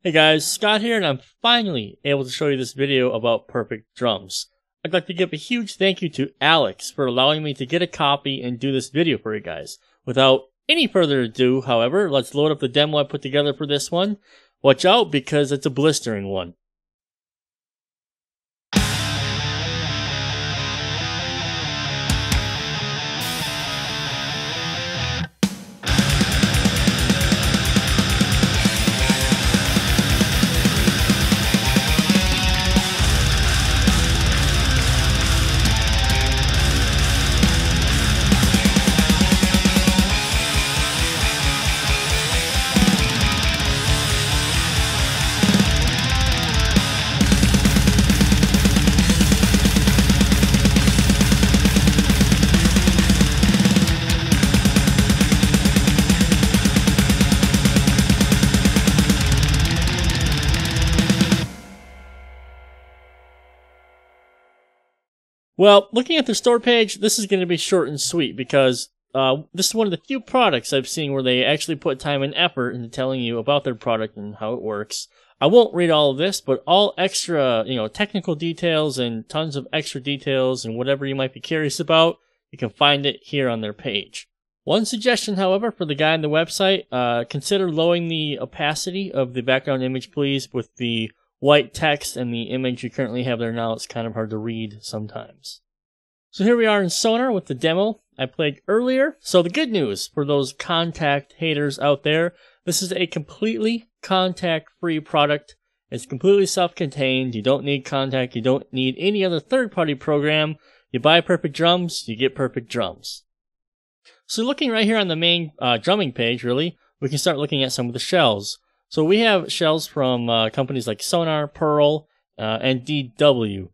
Hey guys, Scott here, and I'm finally able to show you this video about perfect drums. I'd like to give a huge thank you to Alex for allowing me to get a copy and do this video for you guys. Without any further ado, however, let's load up the demo I put together for this one. Watch out because it's a blistering one. Well, looking at the store page, this is going to be short and sweet because this is one of the few products I've seen where they actually put time and effort into telling you about their product and how it works. I won't read all of this, but all extra, technical details and tons of extra details and whatever you might be curious about, you can find it here on their page. One suggestion, however, for the guy on the website, consider lowering the opacity of the background image, please, with the white text and the image you currently have there now. It's kind of hard to read sometimes. So here we are in Sonar with the demo I played earlier. So the good news for those contact haters out there, this is a completely contact-free product. It's completely self-contained. You don't need contact. You don't need any other third-party program. You buy perfect drums, you get perfect drums. So looking right here on the main drumming page, really, we can start looking at some of the shells. So we have shells from companies like Sonar, Pearl, and DW.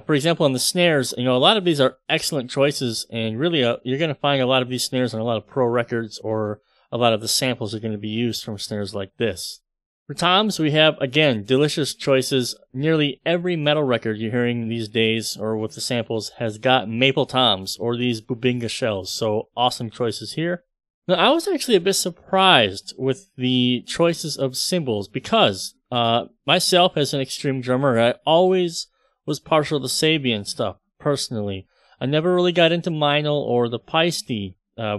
For example, on the snares, a lot of these are excellent choices, and really you're going to find a lot of these snares on a lot of pro records, or a lot of the samples are going to be used from snares like this. For toms, we have, again, delicious choices. Nearly every metal record you're hearing these days, or with the samples, has got maple toms, or these Bubinga shells, so awesome choices here. Now, I was actually a bit surprised with the choices of cymbals because myself, as an extreme drummer, I always was partial to Sabian stuff, personally. I never really got into Meinl or the Paiste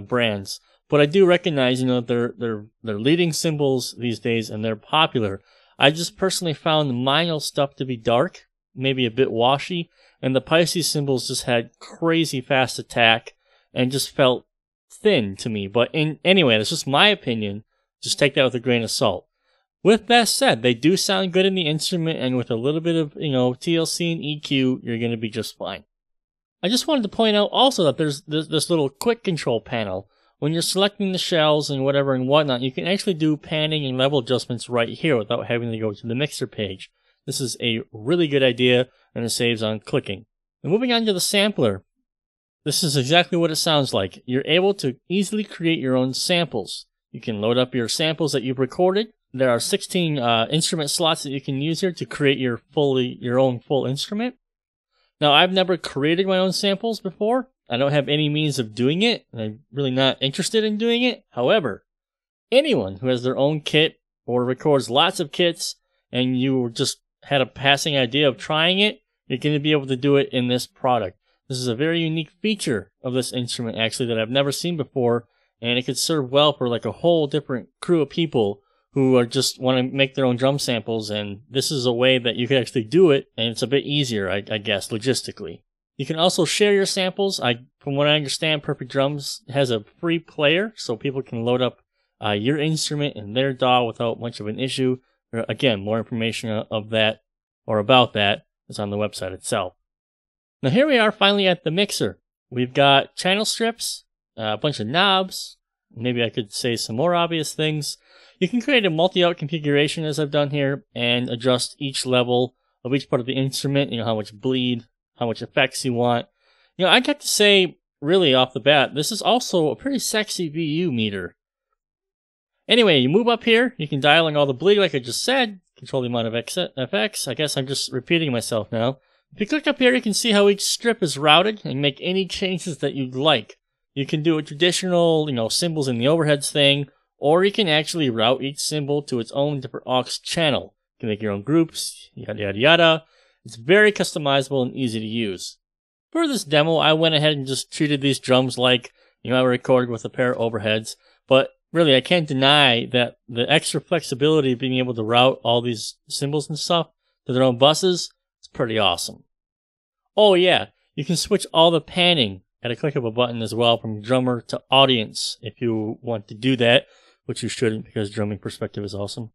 brands, but I do recognize, they're leading cymbals these days and they're popular. I just personally found the Meinl stuff to be dark, maybe a bit washy, and the Paiste cymbals just had crazy fast attack and just felt thin to me. But anyway, that's just my opinion. Just take that with a grain of salt. With that said, they do sound good in the instrument, and with a little bit of, TLC and EQ, you're going to be just fine. I just wanted to point out also that there's this little quick control panel. When you're selecting the shells and whatever and whatnot, you can actually do panning and level adjustments right here without having to go to the mixer page. This is a really good idea, and it saves on clicking. And moving on to the sampler. This is exactly what it sounds like. You're able to easily create your own samples. You can load up your samples that you've recorded. There are 16 instrument slots that you can use here to create your own full instrument. Now, I've never created my own samples before. I don't have any means of doing it. I'm really not interested in doing it. However, anyone who has their own kit or records lots of kits and you just had a passing idea of trying it, you're going to be able to do it in this product. This is a very unique feature of this instrument, actually, that I've never seen before, and it could serve well for like a whole different crew of people who are just want to make their own drum samples, and this is a way that you could actually do it, and it's a bit easier, I guess, logistically. You can also share your samples. From what I understand, Perfect Drums has a free player, so people can load up your instrument in their DAW without much of an issue. Again, more information of that or about that is on the website itself. Now here we are finally at the mixer. We've got channel strips, a bunch of knobs, maybe I could say some more obvious things. You can create a multi-out configuration as I've done here and adjust each level of each part of the instrument, how much bleed, how much effects you want. I got to say, really off the bat, this is also a pretty sexy VU meter. Anyway, you move up here, you can dial in all the bleed like I just said, control the amount of FX. I guess I'm just repeating myself now. If you click up here, you can see how each strip is routed and make any changes that you'd like. You can do a traditional, cymbals in the overheads thing, or you can actually route each cymbal to its own different aux channel. You can make your own groups, yada yada yada. It's very customizable and easy to use. For this demo, I went ahead and just treated these drums like, I recorded with a pair of overheads, but really I can't deny that the extra flexibility of being able to route all these cymbals and stuff to their own buses is pretty awesome. Oh yeah, you can switch all the panning at a click of a button as well, from drummer to audience if you want to do that, which you shouldn't because drumming perspective is awesome.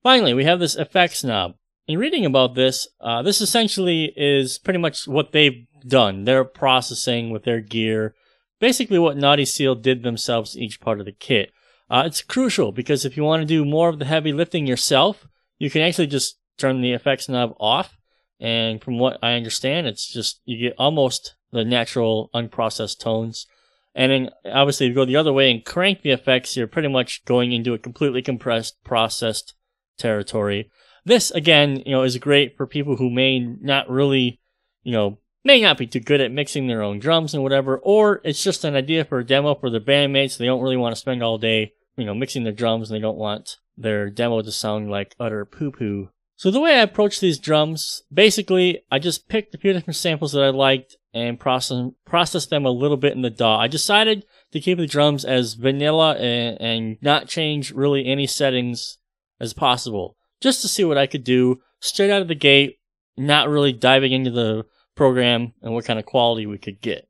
Finally, we have this effects knob. In reading about this, this essentially is pretty much what they've done. Their processing with their gear, basically what Naughty Seal did themselves to each part of the kit. It's crucial because if you want to do more of the heavy lifting yourself, you can actually just turn the effects knob off. And from what I understand, it's just, you get almost the natural unprocessed tones. And then obviously if you go the other way and crank the effects, you're pretty much going into a completely compressed, processed territory. This, again, is great for people who may not really, may not be too good at mixing their own drums and whatever, or it's just an idea for a demo for their bandmates. They don't really want to spend all day, mixing their drums, and they don't want their demo to sound like utter poo-poo. So the way I approach these drums, basically, I just picked a few different samples that I liked and processed them a little bit in the DAW. I decided to keep the drums as vanilla and not change really any settings as possible, just to see what I could do straight out of the gate, not really diving into the program and what kind of quality we could get.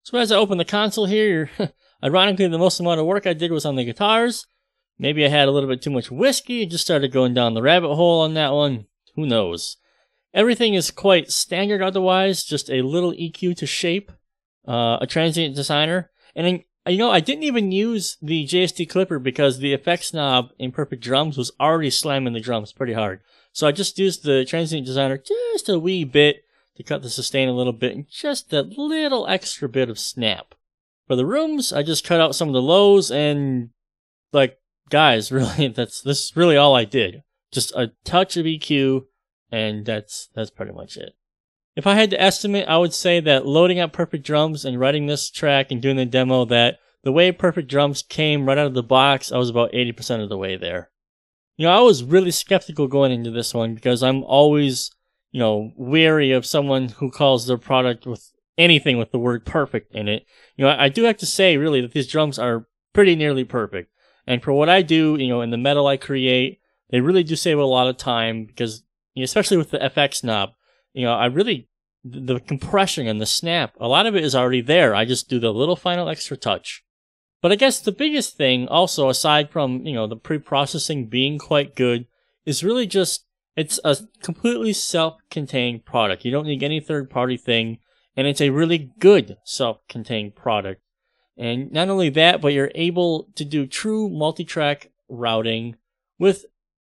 So as I open the console here, ironically the most amount of work I did was on the guitars. Maybe I had a little bit too much whiskey and just started going down the rabbit hole on that one. Who knows? Everything is quite standard otherwise, just a little EQ to shape, a transient designer. And then, I didn't even use the JST clipper because the effects knob in Perfect Drums was already slamming the drums pretty hard. So I just used the transient designer just a wee bit to cut the sustain a little bit and just a little extra bit of snap. For the rooms, I just cut out some of the lows and, guys, really, this is really all I did. Just a touch of EQ, and that's pretty much it. If I had to estimate, I would say that loading up Perfect Drums and writing this track and doing the demo, that the way Perfect Drums came right out of the box, I was about 80% of the way there. I was really skeptical going into this one because I'm always, wary of someone who calls their product with anything with the word perfect in it. I do have to say, really, that these drums are pretty nearly perfect. And for what I do, in the metal I create, they really do save a lot of time because, especially with the FX knob, the compression and the snap, a lot of it is already there. I just do the little final extra touch. But I guess the biggest thing also, aside from, the pre-processing being quite good, is really just, it's a completely self-contained product. You don't need any third-party thing, and it's a really good self-contained product. And not only that, but you're able to do true multi-track routing with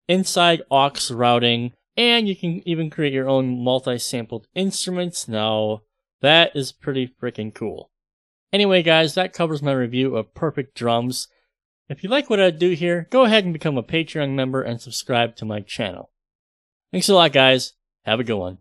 inside aux routing, and you can even create your own multi-sampled instruments. Now, that is pretty freaking cool. Anyway, guys, that covers my review of Perfect Drums. If you like what I do here, go ahead and become a Patreon member and subscribe to my channel. Thanks a lot, guys. Have a good one.